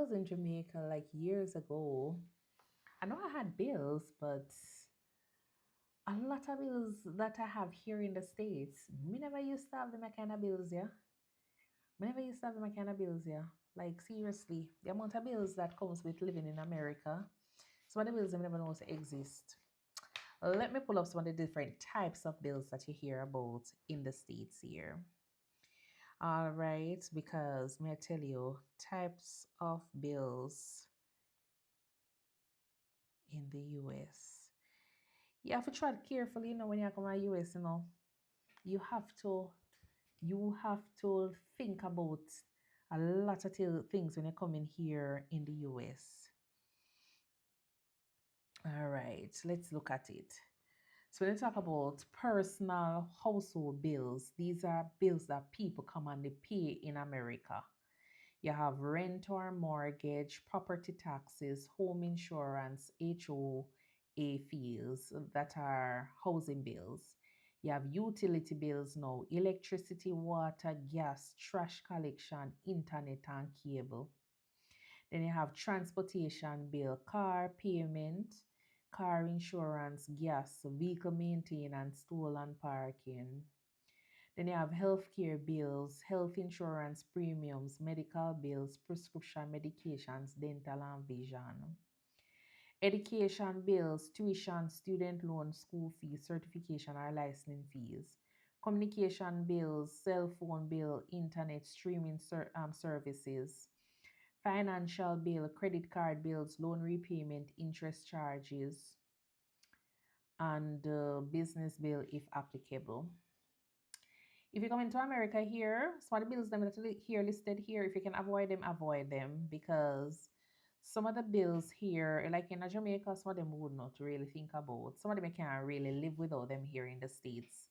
was in Jamaica like years ago, I know I had bills, but a lot of bills that I have here in the States, me never used to have them kind of bills, yeah. Me never used to have them kind of bills, yeah. Like seriously, the amount of bills that comes with living in America, some of the bills I never know to exist. Let me pull up some of the different types of bills that you hear about in the States here. All right, because may I tell you, types of bills in the US. You have to tread carefully, when you come to US, you have to think about a lot of things when you come in here in the US. All right, let's look at it. So let's talk about personal household bills. These are bills that people come and they pay in America. You have rent or mortgage, property taxes, home insurance, HOA fees that are housing bills. You have utility bills now, electricity, water, gas, trash collection, internet, and cable. Then you have transportation bill, car payment, car insurance, gas, vehicle maintenance, toll and parking. Then you have healthcare bills, health insurance premiums, medical bills, prescription medications, dental and vision. Education bills, tuition, student loan, school fees, certification or licensing fees. Communication bills, cell phone bill, internet streaming services. Financial bill, credit card bills, loan repayment, interest charges, and business bill if applicable. If you come into America here, some of the bills them that here listed here, if you can avoid them because some of the bills here, like in Jamaica, some of them would not really think about. Some of them you can't really live without them here in the States.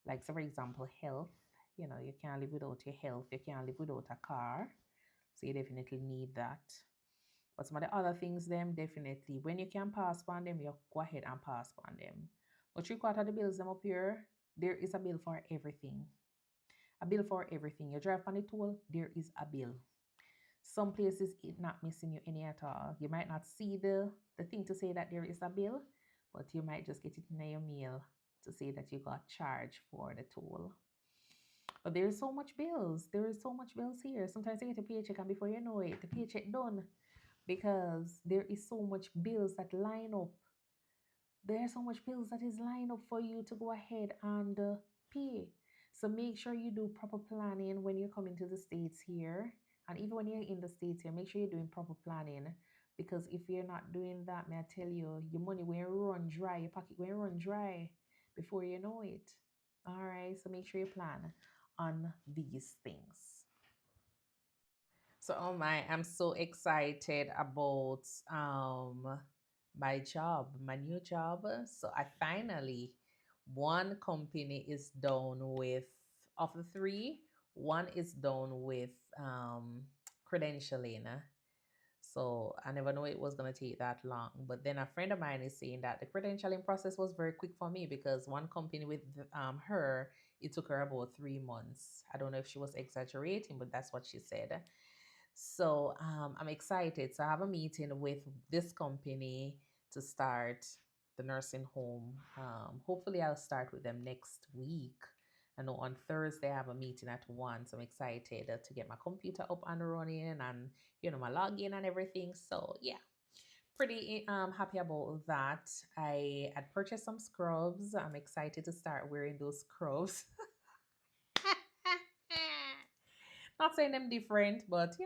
Like, so for example, health. You can't live without your health. You can't live without a car. So you definitely need that. But some of the other things, them definitely, when you can pass on them, you go ahead and pass on them. But three quarter of the bills them up here, there is a bill for everything. A bill for everything. You drive on the toll, there is a bill. Some places it not missing you any at all. You might not see the thing to say that there is a bill, but you might just get it in your mail to say that you got charged for the toll. But there is so much bills. There is so much bills here. Sometimes you get a paycheck and before you know it, the paycheck done because there is so much bills that line up. There are so much bills that is lined up for you to go ahead and pay. So make sure you do proper planning when you're coming to the States here. And even when you're in the States here, make sure you're doing proper planning. Because if you're not doing that, may I tell you, your money will run dry, your pocket will run dry before you know it. All right, so make sure you plan on these things. So, oh my, I'm so excited about my job, my new job. So I finally, one company is done with, of the three, one is done with credentialing. So I never know it was gonna take that long. But then a friend of mine is saying that the credentialing process was very quick for me because one company with her, it took her about 3 months. I don't know if she was exaggerating, but that's what she said. So I'm excited. So I have a meeting with this company to start the nursing home. Hopefully, I'll start with them next week. I know on Thursday I have a meeting at 1. So I'm excited to get my computer up and running and, my login and everything. So yeah, pretty happy about that. I had purchased some scrubs. I'm excited to start wearing those scrubs. Not saying them different, but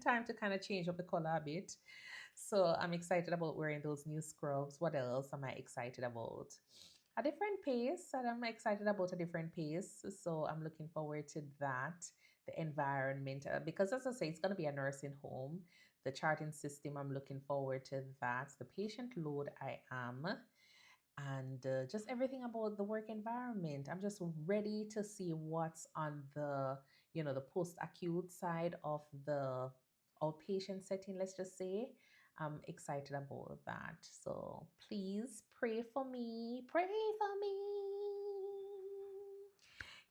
time to kind of change up the color a bit. So I'm excited about wearing those new scrubs. What else am I excited about? A different pace, and I'm excited about a different pace. So I'm looking forward to that. The environment, because as I say, it's going to be a nursing home. The charting system, I'm looking forward to that. The patient load, I am and just everything about the work environment. I'm just ready to see what's on the post-acute side of the outpatient setting, let's just say. I'm excited about that. So please pray for me. Pray for me.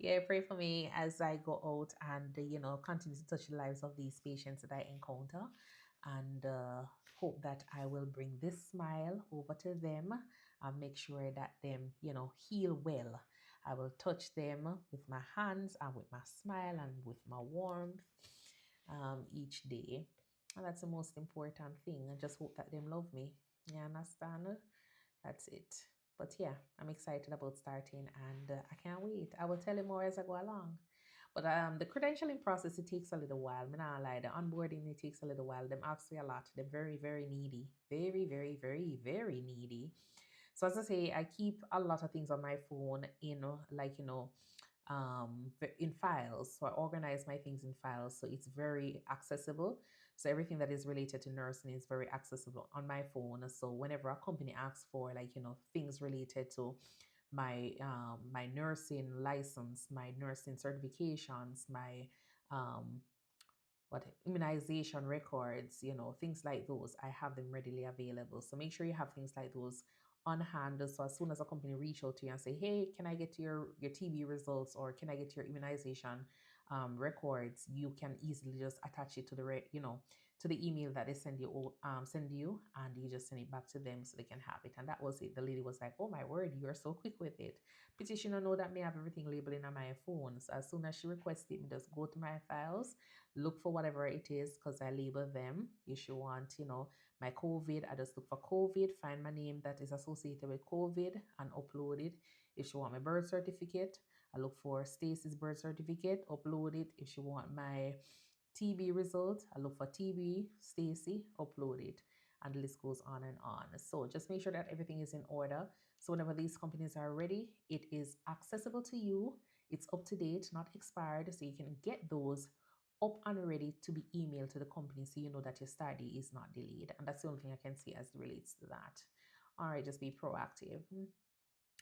Yeah, pray for me as I go out and, continue to touch the lives of these patients that I encounter, and hope that I will bring this smile over to them and make sure that them, heal well. I will touch them with my hands and with my smile and with my warmth each day. And that's the most important thing. I just hope that them love me. You understand? That's it. But yeah, I'm excited about starting, and I can't wait. I will tell you more as I go along. But the credentialing process, it takes a little while. Me not lie, the onboarding, it takes a little while. Them ask me a lot. They're very, very needy. Very, very, very, very needy. So as I say, I keep a lot of things on my phone in in files. So I organize my things in files, so it's very accessible. So everything that is related to nursing is very accessible on my phone. So whenever a company asks for things related to my nursing license, my nursing certifications, my um what immunization records, things like those, I have them readily available. So make sure you have things like those on hand. So as soon as a company reach out to you and say, hey, can I get your TB results, or can I get your immunization records, you can easily just attach it to to the email that they send you, and you just send it back to them so they can have it. And that was it. The lady was like, oh my word, you're so quick with it. Petitioner know that me have everything labeled in on my phone. So as soon as she requests it, me just go to my files, look for whatever it is, because I label them. If you want, my COVID, I just look for COVID, find my name that is associated with COVID and upload it. If you want my birth certificate, I look for Stacy's birth certificate, upload it. If you want my TB result, I look for TB, Stacy, upload it. And the list goes on and on. So just make sure that everything is in order. So whenever these companies are ready, it is accessible to you. It's up to date, not expired. So you can get those up and ready to be emailed to the company, so you know that your start date is not delayed. And that's the only thing I can see as it relates to that. All right, just be proactive.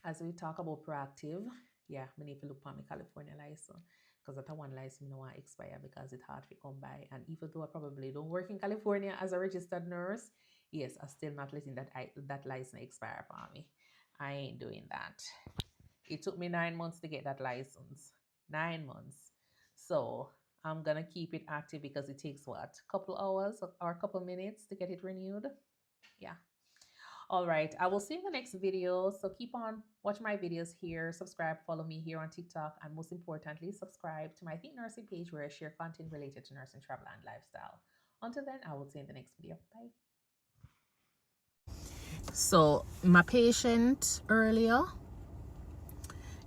As we talk about proactive, yeah, I need to look for my California license, because that one license I want to expire because it's hard to come by. And even though I probably don't work in California as a registered nurse, yes, I'm still not letting that license expire for me. I ain't doing that. It took me 9 months to get that license. 9 months. So I'm gonna keep it active because it takes what? A couple hours or a couple minutes to get it renewed. Yeah. All right. I will see you in the next video. So keep on watching my videos here. Subscribe, follow me here on TikTok, and most importantly, subscribe to my Think Nursing page, where I share content related to nursing, travel, and lifestyle. Until then, I will see you in the next video. Bye. So my patient earlier,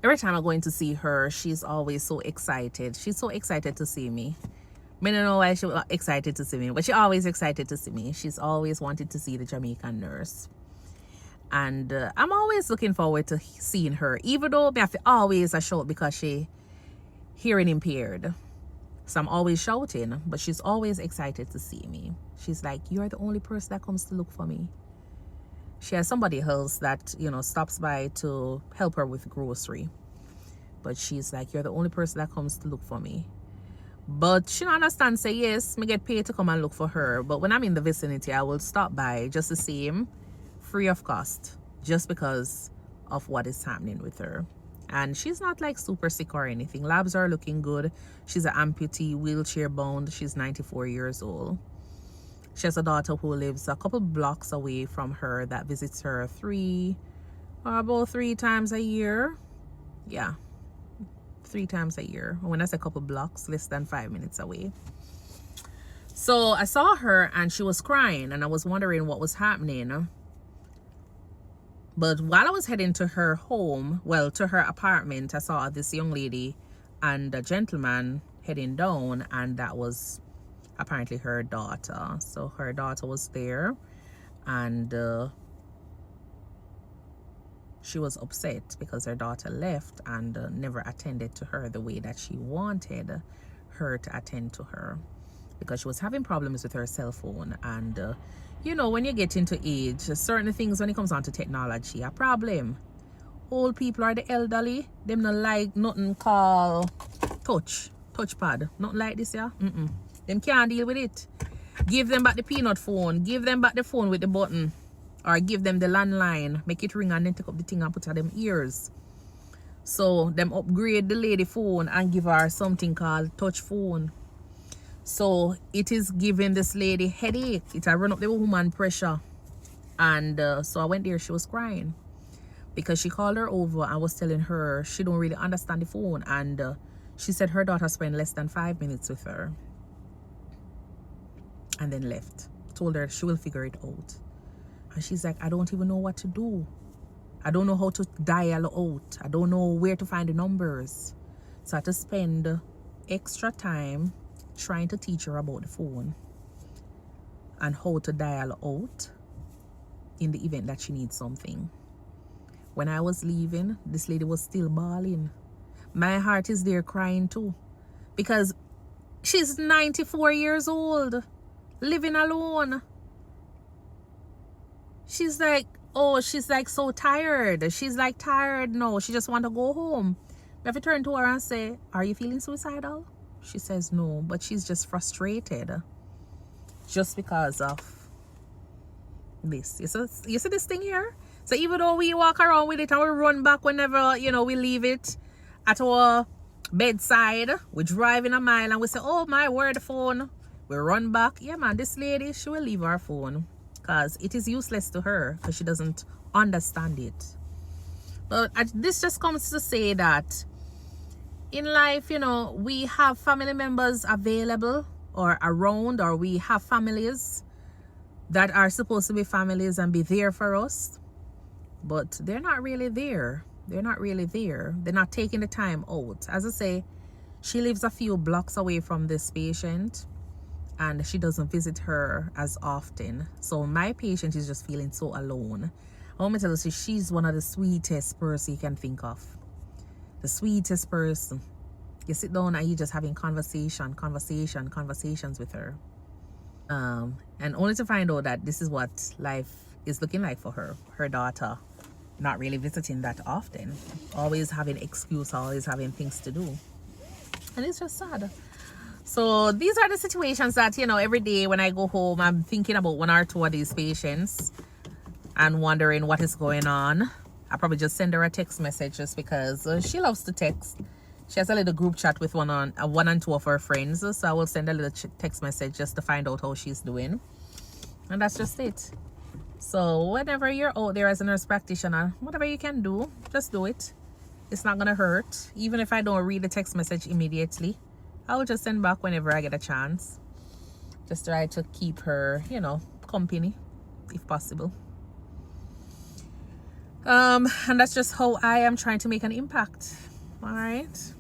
every time I go in to see her, she's always so excited. She's so excited to see me. I don't know why she's excited to see me, but she's always excited to see me. She's always wanted to see the Jamaican nurse. And I'm always looking forward to seeing her, even though I have to always shout because she hearing impaired. So I'm always shouting, but she's always excited to see me. She's like, you're the only person that comes to look for me. She has somebody else that, stops by to help her with grocery. But she's like, you're the only person that comes to look for me. But she don't understand, say, yes, me get paid to come and look for her. But when I'm in the vicinity, I will stop by just the same, free of cost, just because of what is happening with her. And she's not like super sick or anything. Labs are looking good. She's an amputee, wheelchair bound. She's 94 years old. She has a daughter who lives a couple blocks away from her that visits her about three times a year. Yeah, 3 times a year. When I say a couple blocks, less than 5 minutes away. So I saw her and she was crying, and I was wondering what was happening. But while I was heading to her home, well, to her apartment, I saw this young lady and a gentleman heading down, and that was apparently her daughter. So her daughter was there, and she was upset because her daughter left and never attended to her the way that she wanted her to attend to her, because she was having problems with her cell phone. And when you get into age, certain things, when it comes on to technology, a problem. Old people or the elderly, them not like nothing called touchpad, nothing like this, yeah. Them can't deal with it. Give them back the peanut phone, give them back the phone with the button, or give them the landline, make it ring, and then take up the thing and put on them ears. So them upgrade the lady phone and give her something called touch phone. So it is giving this lady headache. It had run up the woman pressure. And so I went there. She was crying because she called her over and was telling her she don't really understand the phone. And she said her daughter spent less than 5 minutes with her and then left. Told her she will figure it out. And she's like, I don't even know what to do. I don't know how to dial out. I don't know where to find the numbers. So I had to spend extra time trying to teach her about the phone and how to dial out in the event that she needs something. When I was leaving, this lady was still bawling. My heart is there crying too, because she's 94 years old, living alone. She's like, oh, she's like so tired. She's like tired now. She just want to go home. I have to turn to her and say, are you feeling suicidal? She says no, but she's just frustrated just because of this. You see this thing here? So even though we walk around with it and we run back whenever, you know, we leave it at our bedside, we drive in a mile and we say, oh my word, phone. We run back. Yeah, man, this lady, she will leave her phone because it is useless to her because she doesn't understand it. But this just comes to say that in life, you know, we have family members available or around, or we have families that are supposed to be families and be there for us, but they're not really there. They're not really there. They're not taking the time out. As I say, she lives a few blocks away from this patient and she doesn't visit her as often. So my patient is just feeling so alone. I want to tell you, she's one of the sweetest person you can think of. The sweetest person. You sit down and you just having conversations with her. And only to find out that this is what life is looking like for her. Her daughter not really visiting that often. Always having excuse, always having things to do. And it's just sad. So these are the situations that, you know, every day when I go home, I'm thinking about one or two of these patients and wondering what is going on. I probably just send her a text message just because she loves to text. She has a little group chat with one and two of her friends. So I will send a little text message just to find out how she's doing. And that's just it. So whenever you're out there as a nurse practitioner, whatever you can do, just do it. It's not going to hurt. Even if I don't read the text message immediately, I will just send back whenever I get a chance. Just try to keep her, you know, company if possible. And that's just how I am trying to make an impact. All right.